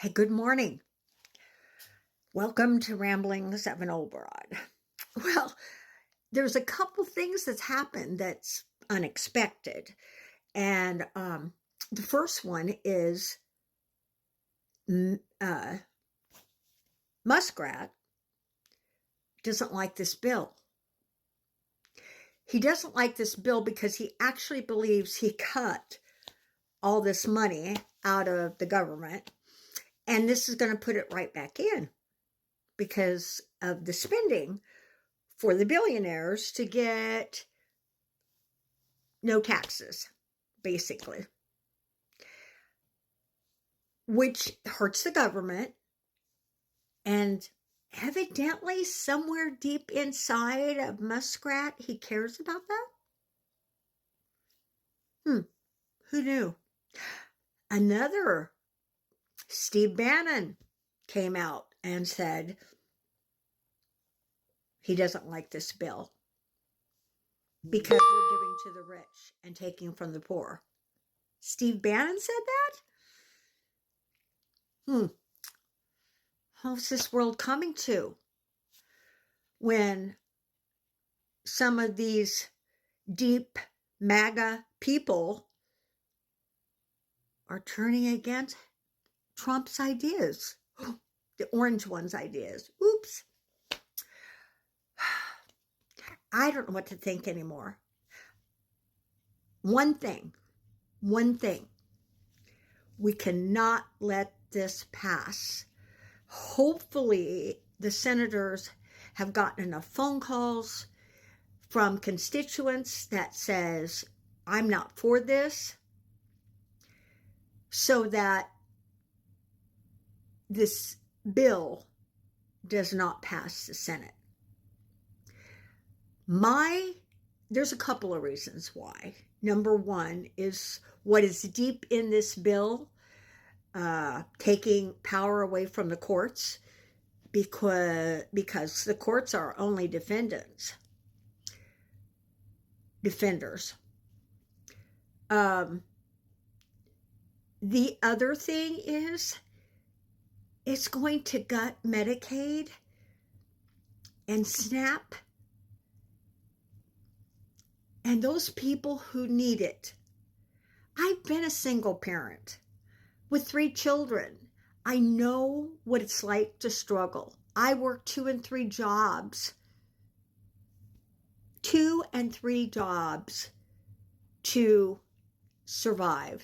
Hey, good morning. Welcome to Ramblings of an Old Broad. Well, there's a couple things that's happened that's unexpected. And the first one is Muskrat doesn't like this bill. He doesn't like this bill because he actually believes he cut all this money out of the government. And this is going to put it right back in because of the spending for the billionaires to get no taxes, basically, which hurts the government. And evidently, somewhere deep inside of Muskrat, he cares about that. Who knew? Another Steve Bannon came out and said he doesn't like this bill because we're giving to the rich and taking from the poor. Steve Bannon said that? How's this world coming to? When some of these deep MAGA people are turning against Trump's ideas, the orange one's ideas. Oops. I don't know what to think anymore. One thing, we cannot let this pass. Hopefully, the senators have gotten enough phone calls from constituents that says, I'm not for this, so that this bill does not pass the Senate. There's a couple of reasons why. Number one is what is deep in this bill, taking power away from the courts, because the courts are only defenders. The other thing is it's going to gut Medicaid and SNAP and those people who need it. I've been a single parent with 3 children. I know what it's like to struggle. I work 2 and 3 jobs. 2 and 3 jobs to survive.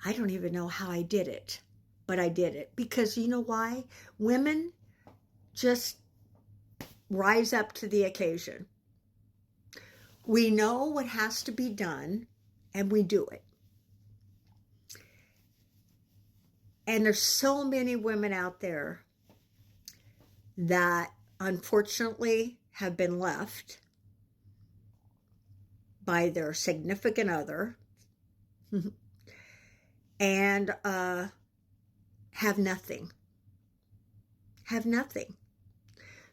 I don't even know how I did it, but I did it. Because you know why? Women just rise up to the occasion. We know what has to be done, and we do it. And there's so many women out there that unfortunately have been left by their significant other and have nothing.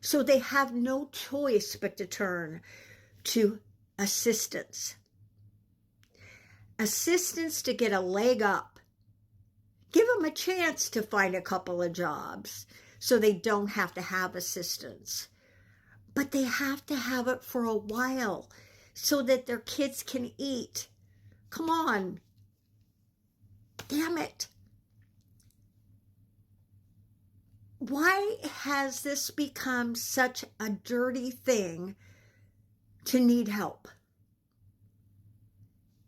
So they have no choice but to turn to assistance to get a leg up. Give them a chance to find a couple of jobs so they don't have to have assistance. But they have to have it for a while so that their kids can eat. Come on. Damn it. Why has this become such a dirty thing to need help?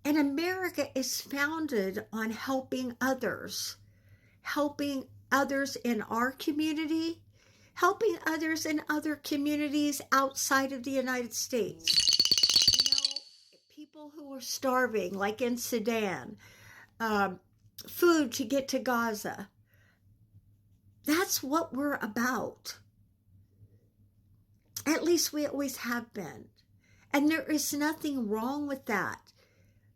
And America is founded on helping others in our community, helping others in other communities outside of the United States. People who are starving, like in Sudan, food to get to Gaza. That's what we're about. At least we always have been. And there is nothing wrong with that.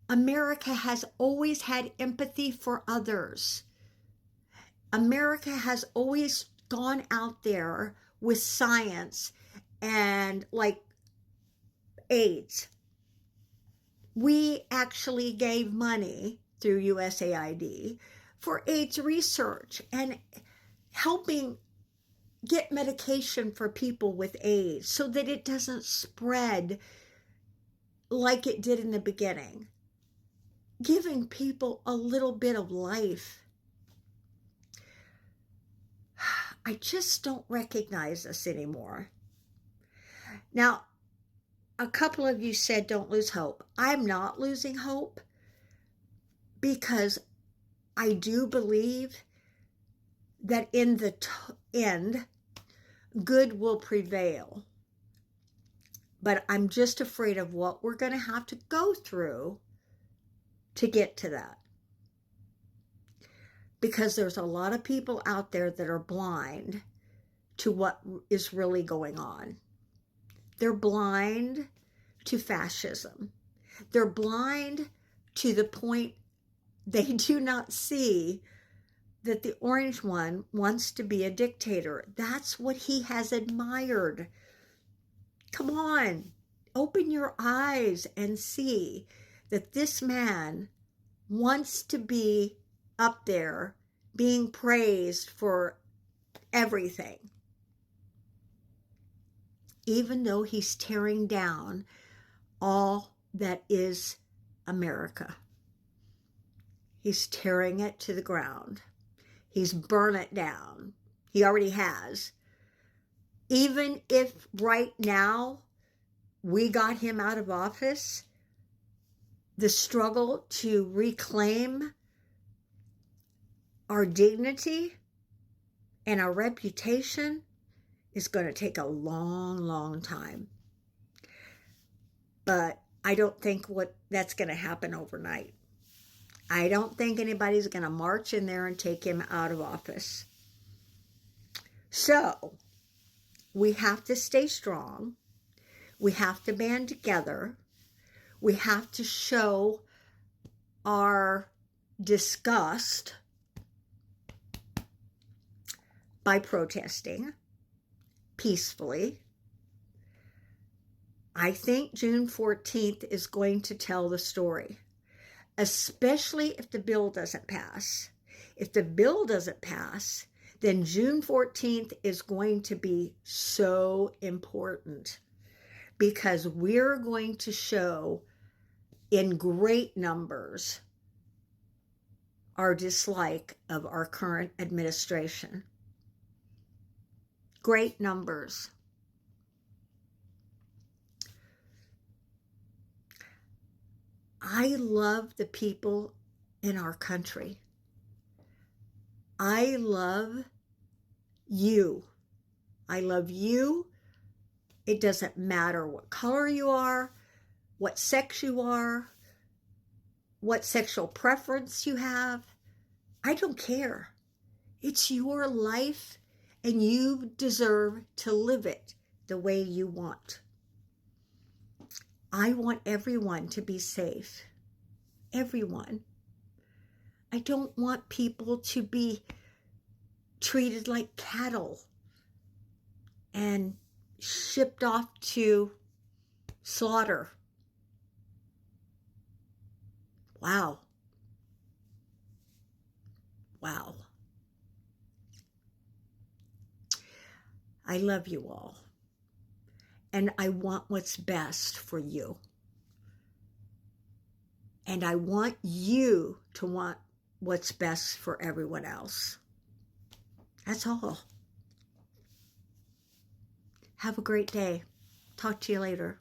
America has always had empathy for others. America has always gone out there with science and like AIDS. we actually gave money through USAID for AIDS research and helping get medication for people with AIDS so that it doesn't spread like it did in the beginning. Giving people a little bit of life. I just don't recognize this anymore. Now, a couple of you said don't lose hope. I'm not losing hope because I do believe that in the end, good will prevail. But I'm just afraid of what we're going to have to go through to get to that. Because there's a lot of people out there that are blind to what is really going on. They're blind to fascism. They're blind to the point they do not see that the orange one wants to be a dictator. That's what he has admired. Come on, open your eyes and see that this man wants to be up there being praised for everything, even though he's tearing down all that is America. He's tearing it to the ground. He's burned it down. He already has. Even if right now we got him out of office, the struggle to reclaim our dignity and our reputation is going to take a long, long time. But I don't think that's going to happen overnight. I don't think anybody's going to march in there and take him out of office. So, we have to stay strong. We have to band together. We have to show our disgust by protesting peacefully. I think June 14th is going to tell the story, especially if the bill doesn't pass. If the bill doesn't pass, then June 14th is going to be so important because we're going to show in great numbers our dislike of our current administration. Great numbers. I love the people in our country. I love you. I love you. It doesn't matter what color you are, what sex you are, what sexual preference you have. I don't care. It's your life and you deserve to live it the way you want. I want everyone to be safe. Everyone. I don't want people to be treated like cattle and shipped off to slaughter. Wow. Wow. I love you all. And I want what's best for you. And I want you to want what's best for everyone else. That's all. Have a great day. Talk to you later.